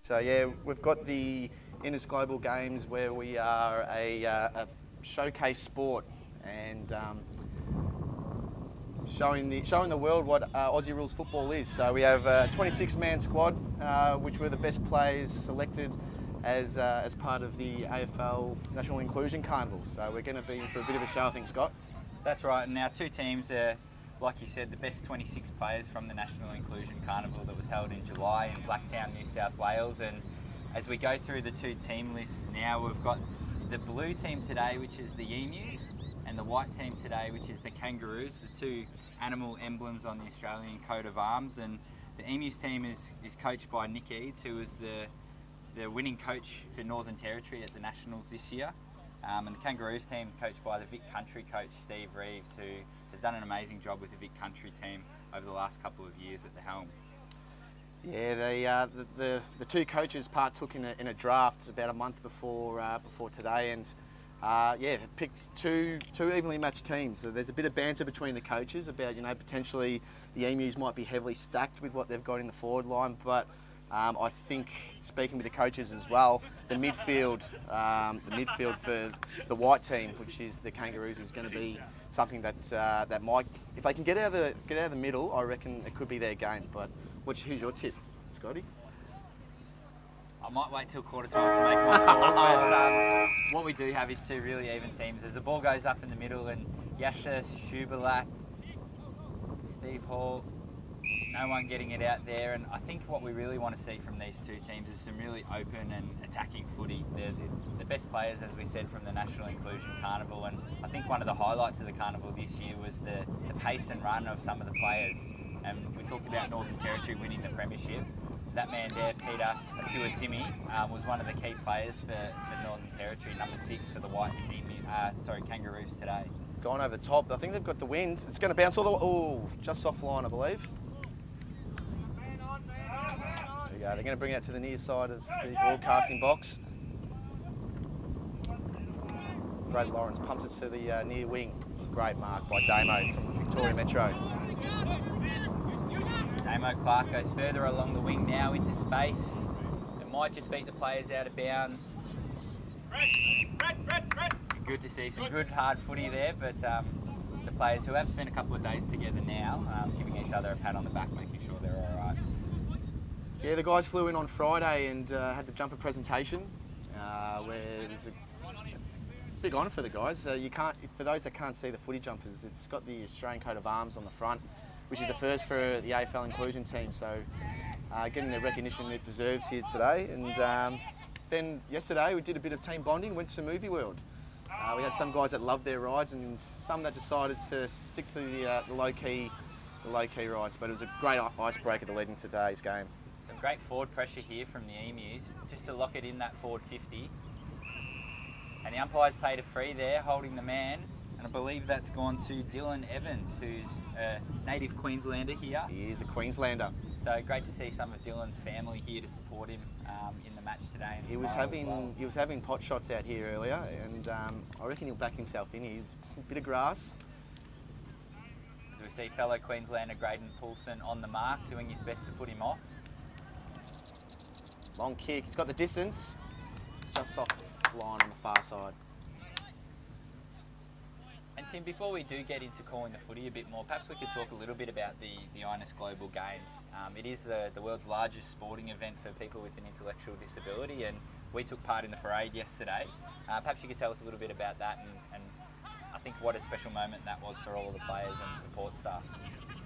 So yeah, we've got the Innis Global Games where we are a showcase sport and showing the world what Aussie rules football is. So we have a 26-man squad, which were the best players selected as part of the AFL National Inclusion Carnival. So we're going to be in for a bit of a show, I think, Scott. That's right, and our two teams are, like you said, the best 26 players from the National Inclusion Carnival that was held in July in Blacktown, New South Wales. And as we go through the two team lists now, we've got the blue team today, which is the Emus, and the white team today, which is the Kangaroos, the two animal emblems on the Australian coat of arms. And the Emus team is coached by Nick Eads, who was the winning coach for Northern Territory at the Nationals this year. And the Kangaroos team coached by the Vic Country coach Steve Reeves, who has done an amazing job with the Vic Country team over the last couple of years at the helm. Yeah, the two coaches partook in a draft about a month before today, and picked two evenly matched teams. So there's a bit of banter between the coaches about potentially the Emus might be heavily stacked with what they've got in the forward line, but I think, speaking with the coaches as well, the midfield for the white team, which is the Kangaroos, is going to be something that might, if they can get out of the middle, I reckon it could be their game. But who's your tip, Scotty? I might wait till quarter time to make my call, but what we do have is two really even teams. As the ball goes up in the middle, and Yasha Shubalak, Steve Hall, no one getting it out there, and I think what we really want to see from these two teams is some really open and attacking footy. They're the best players, as we said, from the National Inclusion Carnival, and I think one of the highlights of the Carnival this year was the pace and run of some of the players. And we talked about Northern Territory winning the premiership. That man there, Peter Apuatimi, was one of the key players for Northern Territory, number 6 for the Kangaroos today. It's gone over the top. I think they've got the wind. It's going to bounce all the way. Just offline, I believe. There we go. They're going to bring it out to the near side of the broadcasting box. Brad Lawrence pumps it to the near wing. Great mark by Damo from Victoria Metro. Damo Clark goes further along the wing now into space. It might just beat the players out of bounds. Good to see some good hard footy there, but the players who have spent a couple of days together now, giving each other a pat on the back, making sure they're all right. Yeah, the guys flew in on Friday and had the jumper presentation, where there's a big honour for the guys. For those that can't see the footy jumpers, it's got the Australian coat of arms on the front, which is the first for the AFL Inclusion team. So getting the recognition it deserves here today. And then yesterday we did a bit of team bonding, went to Movie World. We had some guys that loved their rides and some that decided to stick to the low-key rides. But it was a great icebreaker to lead into today's game. Some great forward pressure here from the Emus, just to lock it in that forward 50. And the umpire's paid a free there, holding the man. And I believe that's gone to Dylan Evans, who's a native Queenslander here. He is a Queenslander. So great to see some of Dylan's family here to support him in the match today. And he was having pot shots out here earlier, and I reckon he'll back himself in. He's a bit of grass. As we see fellow Queenslander Graydon Poulsen on the mark, doing his best to put him off. Long kick. He's got the distance, just off line on the far side. And Tim, before we do get into calling the footy a bit more, perhaps we could talk a little bit about the Innis Global Games. It is the world's largest sporting event for people with an intellectual disability, and we took part in the parade yesterday. Perhaps you could tell us a little bit about that, and I think what a special moment that was for all of the players and support staff.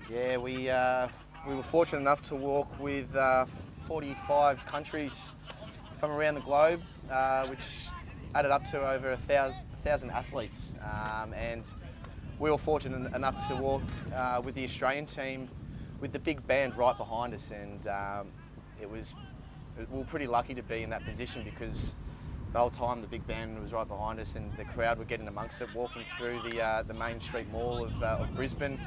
Yeah, we were fortunate enough to walk with 45 countries from around the globe, which added up to over 1,000 athletes, and we were fortunate enough to walk with the Australian team with the big band right behind us, and we were pretty lucky to be in that position because the whole time the big band was right behind us and the crowd were getting amongst it, walking through the main street mall of Brisbane,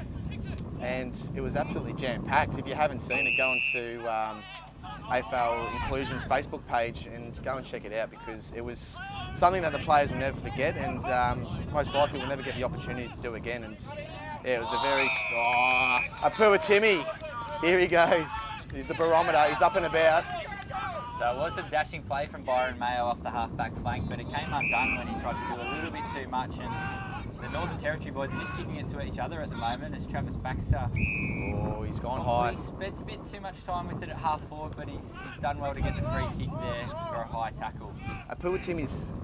and it was absolutely jam-packed. If you haven't seen it, go onto AFL Inclusion's Facebook page and go and check it out, because it was something that the players will never forget, and most likely will never get the opportunity to do again. And yeah, it was a very... Apuatimi, here he goes. He's the barometer, he's up and about. So it was some dashing play from Byron Mayo off the half-back flank, but it came undone when he tried to do a little bit too much. And the Northern Territory boys are just kicking it to each other at the moment as Travis Baxter. Oh, he's gone high. He spent a bit too much time with it at half forward, but he's done well to get the free kick there for a high tackle. Puatimi's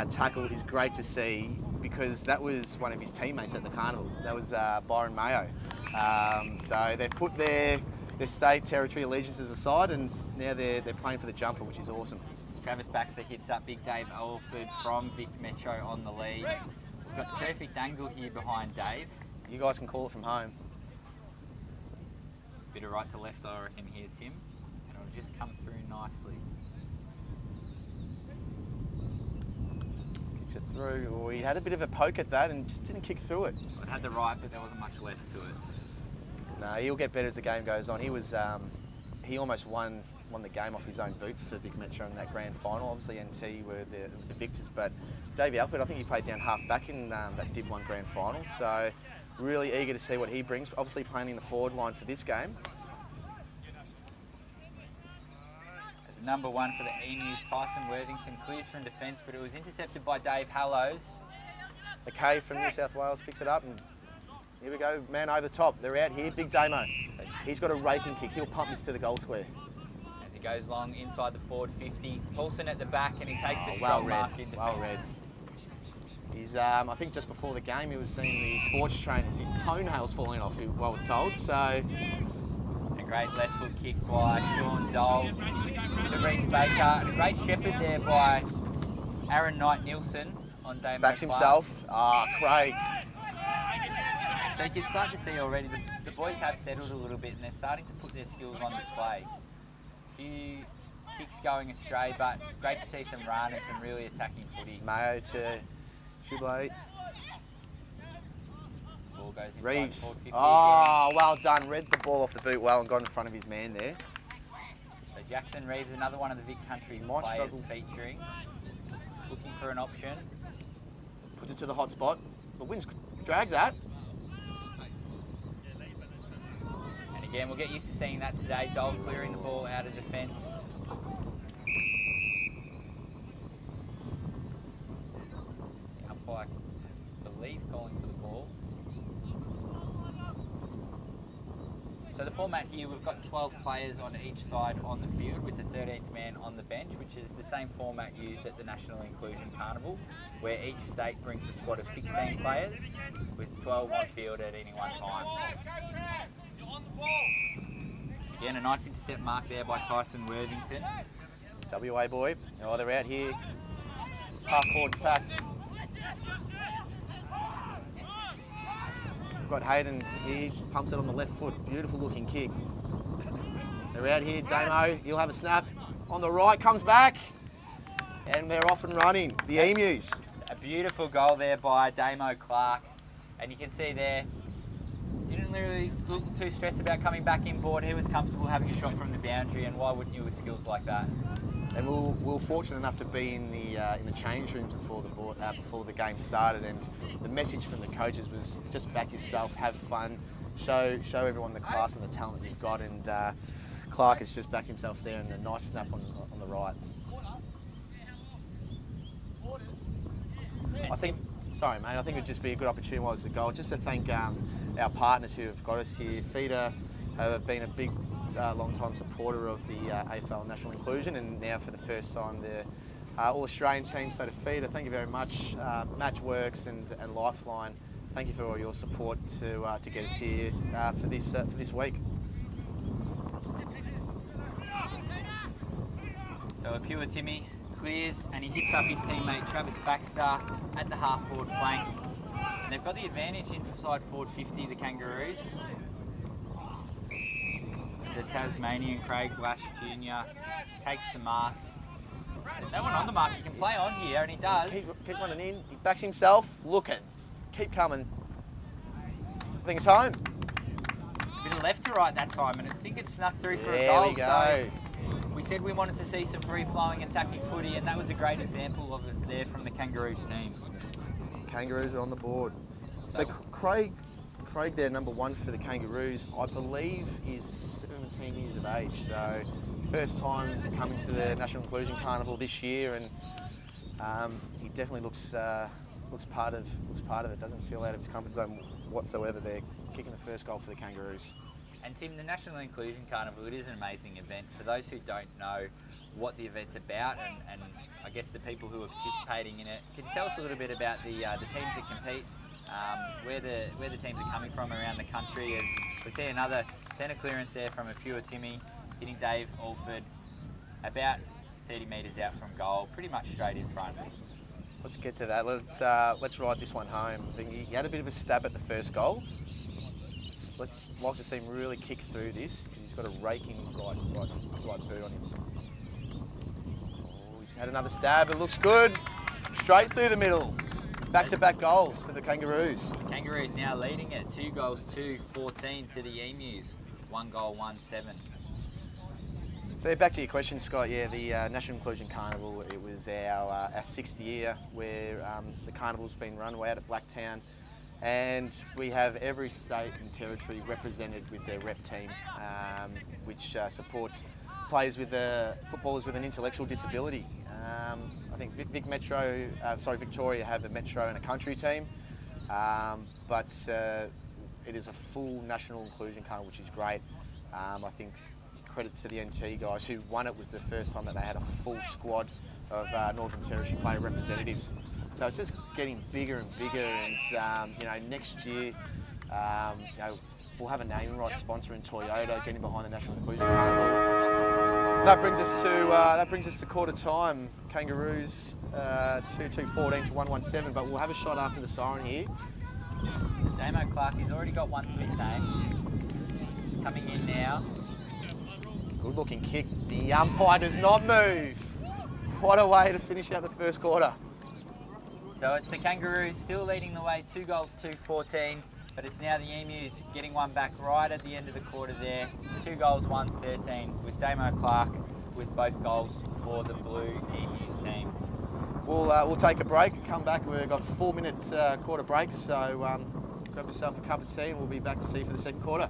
tackle is great to see because that was one of his teammates at the carnival. That was Byron Mayo. So they've put their state territory allegiances aside, and now they're playing for the jumper, which is awesome. As Travis Baxter hits up Big Dave Alford from Vic Metro on the lead. We've got the perfect angle here behind Dave. You guys can call it from home. Bit of right to left, I reckon, here, Tim. And it'll just come through nicely. Kicks it through. Oh, he had a bit of a poke at that and just didn't kick through it. It had the right, but there wasn't much left to it. No, he'll get better as the game goes on. He almost won the game off his own boot for Vic Metro in that grand final. Obviously, NT were the victors, but Davey Alford, I think he played down half back in that Div 1 grand final. So really eager to see what he brings. Obviously playing in the forward line for this game. As number 1 for the Emus, Tyson Worthington clears from defence, but it was intercepted by Dave Hallows. McKay from New South Wales picks it up, and here we go, man over the top. They're out here, Big Damo. He's got a raking kick. He'll pump this to the goal square. As he goes long inside the forward 50. Paulson at the back, and he takes a well shot read. mark in defence. Well read. He's, I think just before the game, he was seeing the sports trainers. His toenails falling off, I was told. So a great left foot kick by Sean Dole to Reece Baker, and a great shepherd there by Aaron Knight-Nielsen on Damo backs Clark. himself. Craig. So you can start to see already the boys have settled a little bit and they're starting to put their skills on display. A few kicks going astray, but great to see some run and some really attacking footy. Mayo to Shublate. Ball goes inside Reeves. the forward 50 Oh, again. well done. Read the ball off the boot well and got in front of his man there. So Jackson Reeves, another one of the Vic Country Might players struggle. featuring. Looking for an option. Puts it to the hot spot. The wind's dragged that. And again, we'll get used to seeing that today. Dole clearing the ball out of defence. The umpire, I believe, calling for the ball. So the format here, we've got 12 players on each side on the field with the 13th man on the bench, which is the same format used at the National Inclusion Carnival, where each state brings a squad of 16 players with 12 on field at any one time. Again, a nice intercept mark there by Tyson Worthington. WA boy. Oh, they're out here. Half forward's packed. We've got Hayden here, pumps it on the left foot. Beautiful looking kick. They're out here, Damo, he'll have a snap. On the right, comes back. And they're off and running. The Emus. A beautiful goal there by Damo Clark. And you can see there, didn't really look too stressed about coming back inboard. He was comfortable having a shot from the boundary, and why wouldn't you with skills like that? And we were fortunate enough to be in the change rooms before the game started, and the message from the coaches was just back yourself, have fun, show everyone the class and the talent that you've got. And Clark has just backed himself there, and a nice snap on the right. I think it would just be a good opportunity while it's a goal, just to thank our partners who have got us here. FIDA have been a big, long-time supporter of the AFL National Inclusion, and now for the first time the All-Australian team. So to FIDA, thank you very much. Matchworks and Lifeline, thank you for all your support to get us here for this week. So Apua Timmy clears and he hits up his teammate Travis Baxter at the half forward flank. And they've got the advantage inside forward 50, the Kangaroos. As the Tasmanian Craig Lash Jr. takes the mark. There's no one on the mark he can play on here, and he does. Keep running in, he backs himself, keep coming. I think it's home. Bit of left to right that time, and I think it snuck through for a There goal. we go. So we said we wanted to see some free-flowing attacking footy, and that was a great example of it there from the Kangaroos team. Kangaroos are on the board. So Craig there, number 1 for the Kangaroos, I believe is 17 years of age. So first time coming to the National Inclusion Carnival this year, and he definitely looks part of it. Doesn't feel out of his comfort zone whatsoever. They're kicking the first goal for the Kangaroos. And Tim, the National Inclusion Carnival, it is an amazing event. For those who don't know what the event's about, and I guess the people who are participating in it, can you tell us a little bit about the teams that compete, where the teams are coming from around the country? As we see another centre clearance there from a pure Timmy, hitting Dave Alford about 30 metres out from goal, pretty much straight in front. Let's get to that. Let's ride this one home. I think he had a bit of a stab at the first goal. Let's like to see him really kick through this, because he's got a raking right boot on him. Oh, he's had another stab. It looks good. Straight through the middle. Back-to-back goals for the Kangaroos. The Kangaroos now leading it. 2 goals, 2-14 to the Emus. 1 goal, 1-7. So back to your question, Scott. Yeah, the National Inclusion Carnival, it was our 6th year where the carnival's been run. We're out at Blacktown, and we have every state and territory represented with their rep team, which supports players footballers with an intellectual disability. I think Victoria have a metro and a country team, but it is a full National Inclusion Carnival, which is great. I think credit to the NT guys who won it. Was the first time that they had a full squad of Northern Territory player representatives. So it's just getting bigger and bigger, and next year, we'll have a naming rights sponsor in Toyota getting behind the National Inclusion Carnival. That brings us to quarter time. Kangaroos 2-2-14 to 1-1-7, but we'll have a shot after the siren here. So Damo Clark, he's already got one to his name. He's coming in now. Good looking kick. The umpire does not move. What a way to finish out the first quarter. So it's the Kangaroos still leading the way, 2 goals, 2-14, but it's now the Emus getting one back right at the end of the quarter there. 2 goals, 1-13, with Damo Clark with both goals for the Blue Emus team. We'll take a break, come back. We've got 4-minute quarter breaks, so grab yourself a cup of tea and we'll be back to see you for the second quarter.